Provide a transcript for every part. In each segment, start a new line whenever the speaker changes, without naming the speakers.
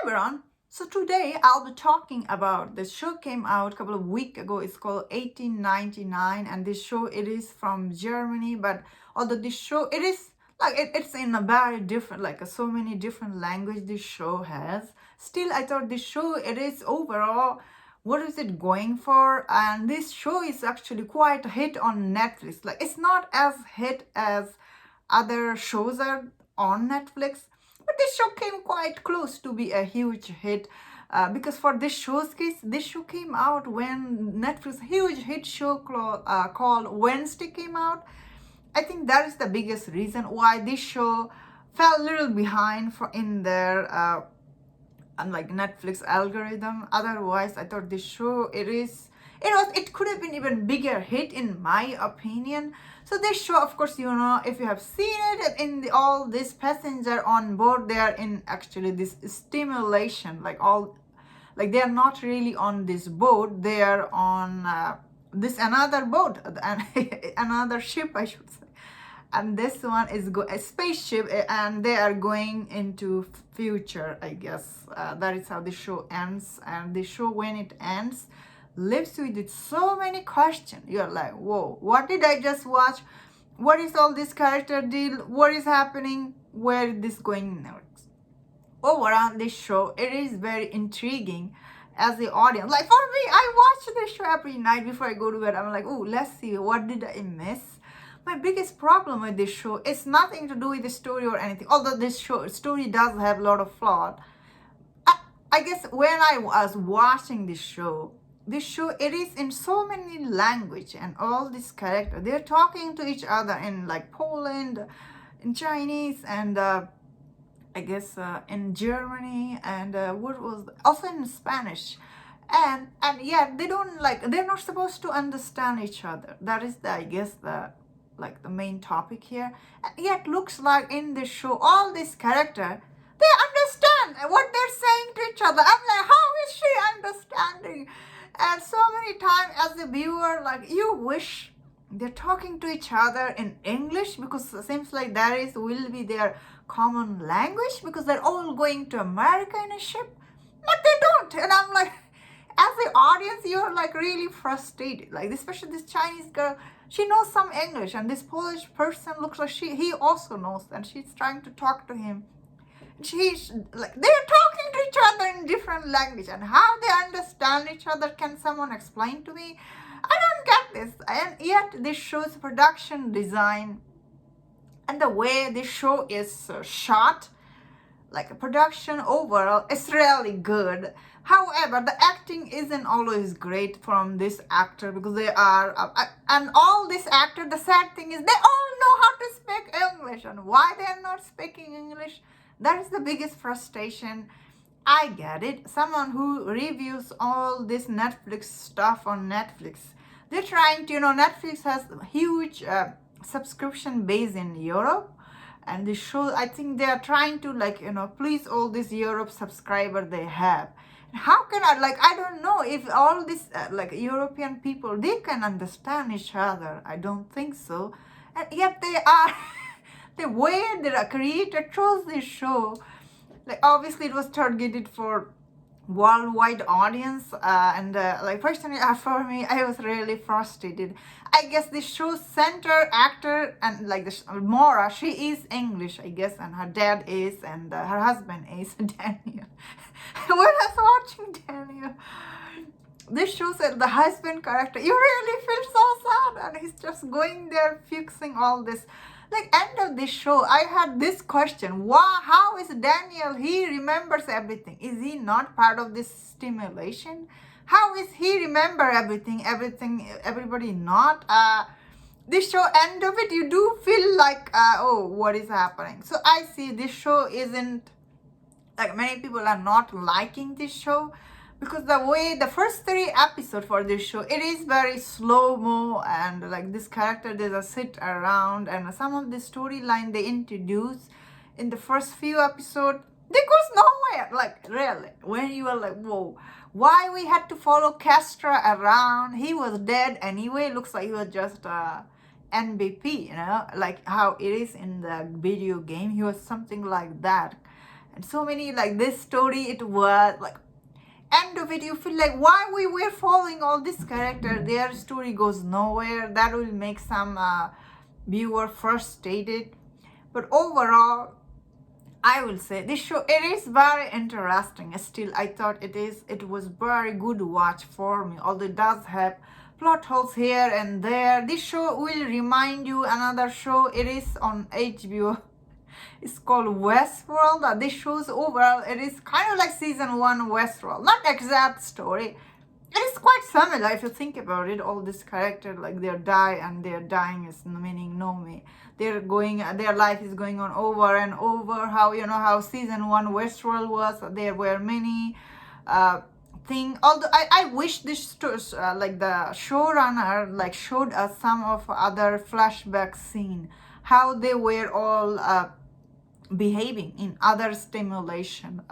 everyone. So today I'll be talking about this show came out a couple of weeks ago. It's called 1899, and this show it is from Germany. But although this show it is like it's in a very different so many different language this show has. Still, I thought this show it is overall what is it going for, and this show is actually quite a hit on Netflix. Like it's not as hit as other shows are on Netflix, but this show came quite close to be a huge hit. Because for this show's case, this show came out when Netflix huge hit show called Wednesday came out. I think that is the biggest reason why this show fell a little behind in their unlike Netflix algorithm. Otherwise, I thought this show it could have been even bigger hit in my opinion. So this show, of course, if you have seen it in all this passenger on board, they are in actually this stimulation, they are not really on this boat, they are on this another boat and another ship, I should say. And this one is a spaceship, and they are going into future, I guess. That is how the show ends. And the show, when it ends, leaves you with so many questions. You're like, whoa, what did I just watch? What is all this character deal? What is happening? Where is this going next? Overall, this show, it is very intriguing as the audience. Like for me, I watch this show every night before I go to bed. I'm like, oh, let's see, what did I miss? My biggest problem with this show is nothing to do with the story or anything. Although this story does have a lot of flaw. I guess when I was watching this show, it is in so many language, and all these characters, they're talking to each other in like Poland, in Chinese, and I guess in Germany, and what was also in Spanish. And yet they're not supposed to understand each other. That is I guess the main topic here. And yet looks like in this show all this character, they understand what they're saying to each other. I'm like, how is she understanding? And so many times as a viewer, like, you wish they're talking to each other in English, because it seems like will be their common language, because they're all going to America in a ship, but they don't. And I'm like, as the audience, you're like really frustrated. Like, especially this Chinese girl, she knows some English, and this Polish person looks like he also knows, and she's trying to talk to him. She's like, they're talking to each other in different language, and how they understand each other, can someone explain to me? I don't get this. And yet this show's production design and the way this show is shot, like a production overall, is really good. However, the acting isn't always great from this actor, because they are and all this actor, the sad thing is they all know how to speak English, and why they're not speaking English, that is the biggest frustration. I get it. Someone who reviews all this Netflix stuff on Netflix, they're trying to, Netflix has a huge subscription base in Europe, and the show, I think they are trying to please all these Europe subscriber they have. How can I don't know if all these European people, they can understand each other. I don't think so. And yet they are the way the creator chose this show, obviously it was targeted for worldwide audience, and personally, for me, I was really frustrated. I guess this show's center actor, and this Mora, she is English, I guess, and her dad is, and her husband is Daniel. When I was watching Daniel, this shows that the husband character, you really feel so sad, and he's just going there fixing all this. End of this show, I had this question: how is Daniel? He remembers everything. Is he not part of this stimulation? How is he remember everything? Everybody not. This show, end of it, you do feel like, oh, what is happening? So I see this show isn't many people are not liking this show, because the way the first 3 episodes for this show, it is very slow-mo, and this character, they just sit around, and some of the storyline they introduce in the first few episodes, they goes nowhere. Really, when you are like, whoa, why we had to follow Castra around? He was dead anyway. Looks like he was just MVP, like how it is in the video game. He was something like that. And so many, like, this story, it was like, end of it, you feel like, why we were following all this character, their story goes nowhere. That will make some viewer frustrated. But overall, I will say this show, it is very interesting. Still, I thought it was very good watch for me, although it does have plot holes here and there. This show will remind you another show. It is on HBO. It's called Westworld. This show's overall, it is kind of like season 1 Westworld. Not exact story. It is quite similar if you think about it. All this character, like, they die, and their dying is meaning no me. They're going, their life is going on over and over. How, you know, how season 1 Westworld was. There were many thing. Although I wish this like the showrunner like showed us some of other flashback scene, how they were all behaving in other stimulation.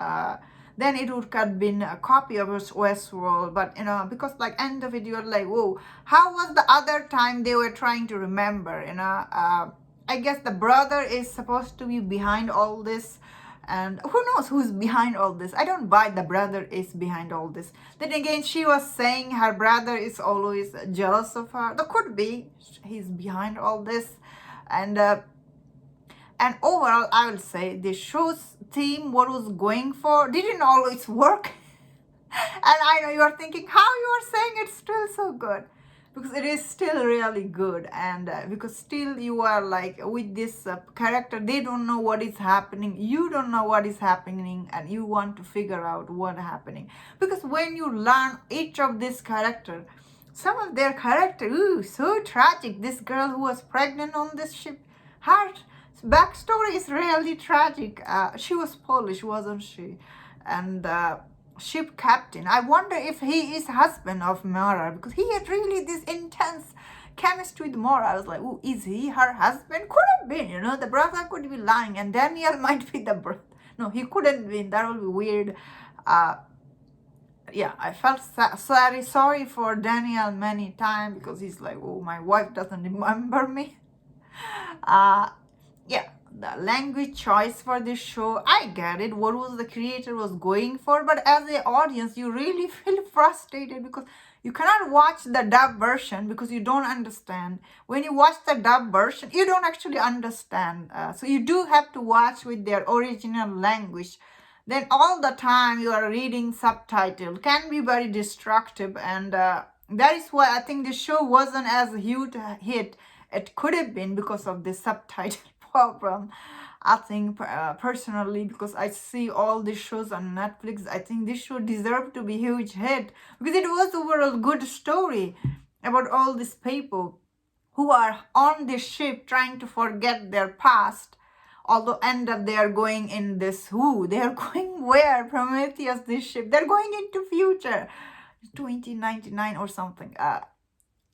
Then it would have been a copy of Westworld. But you know, because like end of it, you're like, whoa, how was the other time they were trying to remember? You know, I guess the brother is supposed to be behind all this. And who knows who's behind all this? I don't buy the brother is behind all this. Then again, she was saying her brother is always jealous of her. That could be he's behind all this. And overall, I will say the show's theme, what was going for, didn't always work. And I know you are thinking, how you are saying it's still so good? Because it is still really good. And because still you are like with this character, they don't know what is happening. You don't know what is happening, and you want to figure out what's happening. Because when you learn each of this character, some of their character, ooh, so tragic. This girl who was pregnant on this ship, her backstory is really tragic. She was Polish, wasn't she? And ship captain, I wonder if he is husband of Mara, because he had really this intense chemistry with Mara. I was like, oh, is he her husband? Could have been, you know, the brother could be lying, and Daniel might be the brother. No, he couldn't be. That would be weird. Yeah, I felt sorry for Daniel many times, because he's like, oh, my wife doesn't remember me. Yeah, the language choice for this show, I get it, what was the creator was going for, but as an audience, you really feel frustrated because you cannot watch the dub version because you don't understand. When you watch the dub version, you don't actually understand. So you do have to watch with their original language. Then all the time you are reading subtitle can be very destructive, and that is why I think the show wasn't as a huge hit. It could have been because of the subtitle problem. I think personally, because I see all these shows on Netflix, I think this show deserved to be huge hit because it was overall good story about all these people who are on this ship trying to forget their past. Although end up they are going in this they are going where? Prometheus, this ship. They're going into future 2099 or something.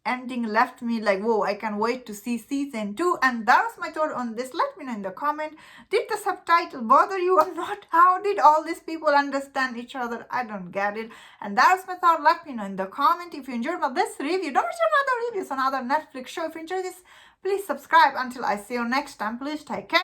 Ending left me like, whoa, I can wait to see season 2. And that was my thought on this. Let me know in the comment. Did the subtitle bother you or not? How did all these people understand each other? I don't get it. And that was my thought. Let me know in the comment. If you enjoyed this review, don't miss another reviews on other Netflix show. If you enjoyed this, please subscribe. Until I see you next time, please take care.